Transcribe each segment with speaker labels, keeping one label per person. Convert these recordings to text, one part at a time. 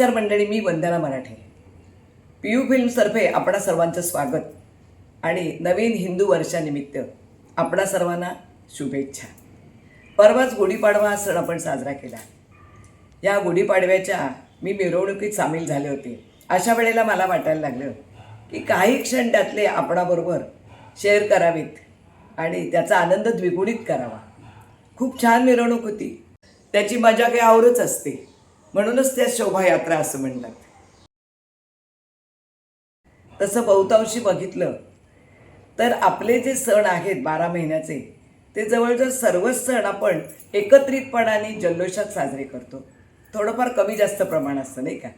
Speaker 1: नमस्कार मंडळी, मी वंदना मराठे. PU फिल्म्सतर्फे आपणा सर्वांचं स्वागत आणि नवीन हिंदू वर्षानिमित्त आपणा सर्वांना शुभेच्छा. परवाच गुढीपाडवा हा सण आपण साजरा केला. या गुढीपाडव्याच्या मी मिरवणुकीत सामील झाले होते. अशा वेळेला मला वाटायला लागलं की काही क्षण त्यातले आपणाबरोबर शेअर करावेत आणि त्याचा आनंद द्विगुणित करावा. खूप छान मिरवणूक होती. त्याची मजा काही औरच असते, म्हणूनच त्या शोभायात्रा असं म्हणतात. तसं बहुतांशी बघितलं तर आपले जे सण आहेत 12 महिन्याचे, ते जवळजवळ सर्वच सण आपण एकत्रितपणाने जल्लोषात साजरे करतो. थोडंफार कमी जास्त प्रमाण असतं, नाही का?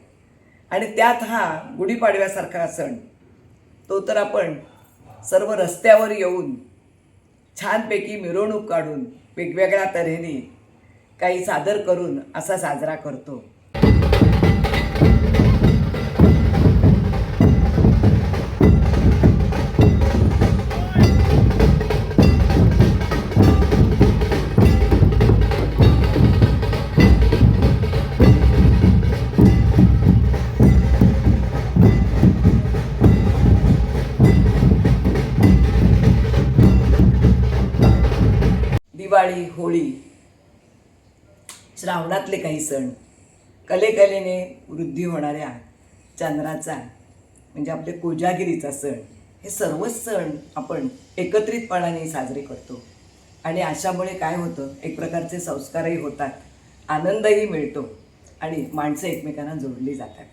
Speaker 1: आणि त्यात हा गुढीपाडव्यासारखा सण, तो तर आपण सर्व रस्त्यावर येऊन छानपैकी मिरवणूक काढून वेगवेगळ्या तऱ्हेने काही सादर करून असा साजरा करतो. दिवाळी, होळी, श्रावणातले काही सण, कलेकलेने वृद्धी होणाऱ्या चंद्राचा म्हणजे आपले कोजागिरीचा सण, हे सर्वच सण आपण एकत्रितपणाने साजरे करतो. आणि अशामुळे काय होतं, एक प्रकारचे संस्कारही होतात, आनंदही मिळतो आणि माणसं एकमेकांना जोडली जातात.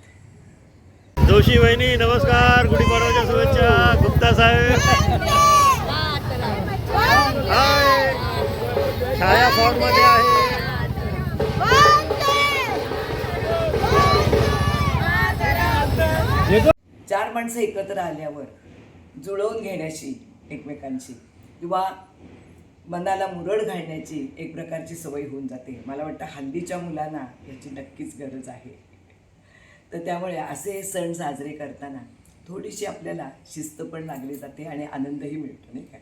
Speaker 2: जोशी वहिनी नमस्कार, गुढीपाडव्याच्या शुभेच्छा. गुप्ता साहेब हाय, छाया फॉर्ममध्ये आहे.
Speaker 1: 4 माणसं एकत्र आल्यावर जुळवून घेण्याची एकमेकांची किंवा मनाला मुरड घालण्याची एक प्रकारची सवय होऊन जाते. मला वाटतं हल्लीच्या मुलांना याची नक्कीच गरज आहे. तर त्यामुळे असे सण साजरे करताना थोडीशी आपल्याला शिस्त पण लागली जाते आणि आनंदही मिळतो, नाही का?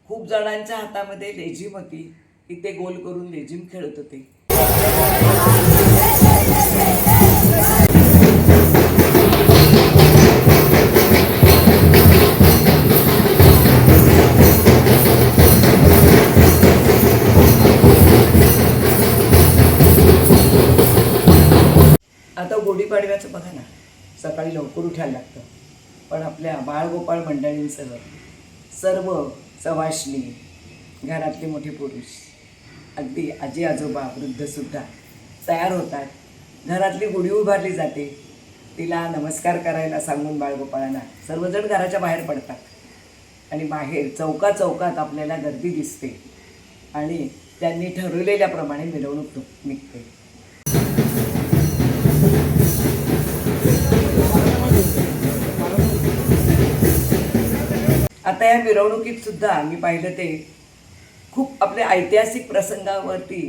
Speaker 1: खूप जणांच्या हातामध्ये लेझिम होती की ते गोल करून लेझिम खेळत होते. आता गुढीपाडव्याचं बघा ना, सकाळी लवकर उठायला लागतं, पण आपल्या बाळगोपाळ मंडळींसह सर्व सवाष्णी, घरातले मोठे पुरुष, अगदी आजी आजोबा, वृद्धसुद्धा तयार होतात. घरातली गुढी उभारली जाते, तिला नमस्कार करायला सांगून बाळगोपाळांना सर्वजण घराच्या बाहेर पडतात आणि बाहेर चौकात आपल्याला गर्दी दिसते आणि त्यांनी ठरवलेल्याप्रमाणे मिरवणूक निघते. आता या मिरवणुकीत सुद्धा मी पाहिलं ते खूप आपल्या ऐतिहासिक प्रसंगावरती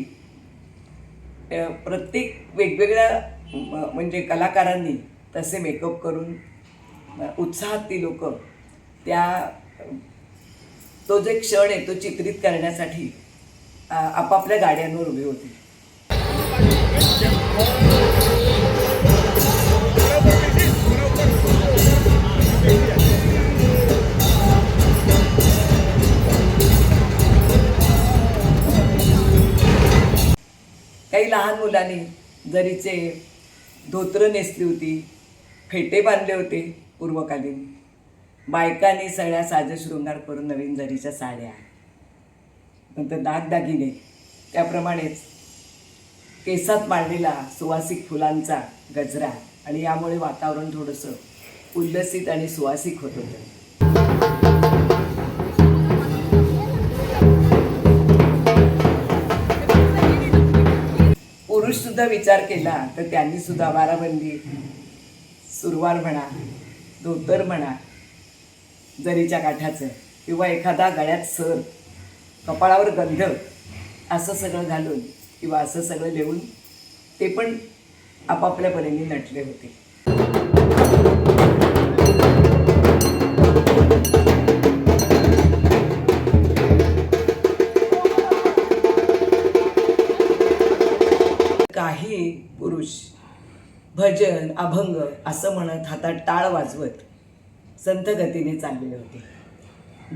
Speaker 1: प्रत्येक वेगवेगळ्या म्हणजे कलाकारांनी तसे मेकअप करून उत्साहात ती लोक त्या तो जे क्षण आहे तो चित्रित करण्यासाठी आपापल्या गाड्यांवर उभी होती. काही लहान मुलांनी जरीचे धोतरं नेसली होती, फेटे बांधले होते पूर्वकालीन. बायकांनी सगळ्या साजशृंगार करून नवीन जरीच्या साड्या, नंतर दागदागिने, त्याप्रमाणेच केसात मांडलेला सुवासिक फुलांचा गजरा, आणि यामुळे वातावरण थोडंसं उल्लसित आणि सुवासिक होत होतं. पुरुषसुद्धा विचार केला तर त्यांनी सुद्धा बाराबंदी, सुरवार म्हणा, धोतर म्हणा, जरीच्या काठाचं, किंवा एखादा गळ्यात सर, कपाळावर गंध, असं सगळं घालून किंवा असं सगळं लिहून ते पण आपापल्या परीने नटले होते. भजन अभंग असं म्हणत हातात टाळ वाजवत संथ गतीने चाललेले होते.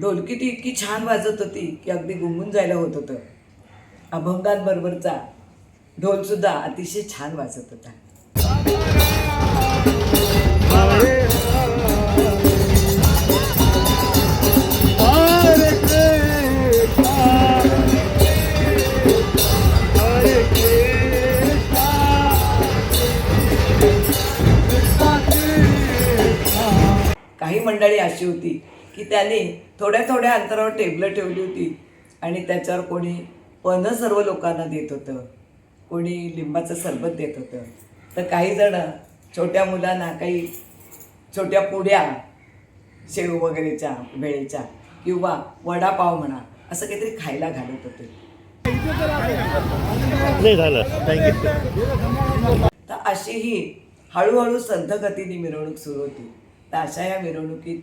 Speaker 1: ढोलकी ती इतकी छान वाजत होती की अगदी गुंगून जायला होत होतं. अभंगांबरोबरचा ढोलसुद्धा अतिशय छान वाजत होता. काही मंडळी अशी होती की त्यांनी थोड्या थोड्या अंतरावर टेबलं ठेवली होती आणि त्याच्यावर कोणी पन्हं सर्व लोकांना देत होतं, कोणी लिंबाचं सरबत देत होतं. तर काही जण छोट्या मुलांना काही छोट्या पुड्या शेव वगैरेच्या भेळेच्या किंवा वडापाव म्हणा असं काहीतरी खायला घालत होते.
Speaker 2: नाही झालं, थँक्यू.
Speaker 1: तर अशी ही हळूहळू संथ गतीने मिरवणूक सुरू होती. तर अशा या मिरवणुकीत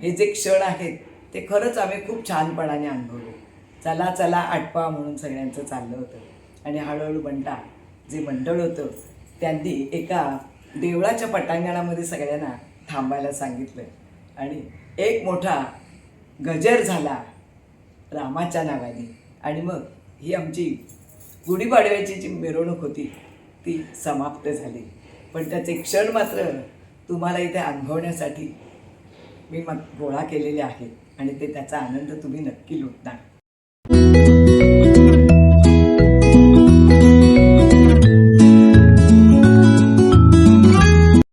Speaker 1: हे जे क्षण आहेत ते खरंच आम्ही खूप छानपणाने अनुभवले. चला चला आटपा म्हणून सगळ्यांचं चाललं होतं आणि हळूहळू बंटा जे मंडळ होतं त्यांनी एका देवळाच्या पटांगणामध्ये सगळ्यांना थांबायला सांगितलं आणि एक मोठा गजर झाला रामाच्या नावाने. आणि मग ही आमची गुढीपाडव्याची जी मिरवणूक होती ती समाप्त झाली. पण त्याचे क्षण मात्र तुम्हाला इथे अनुभवण्यासाठी मी मग गोळा केलेले आहेत आणि ते त्याचा आनंद तुम्ही नक्की लुटणार.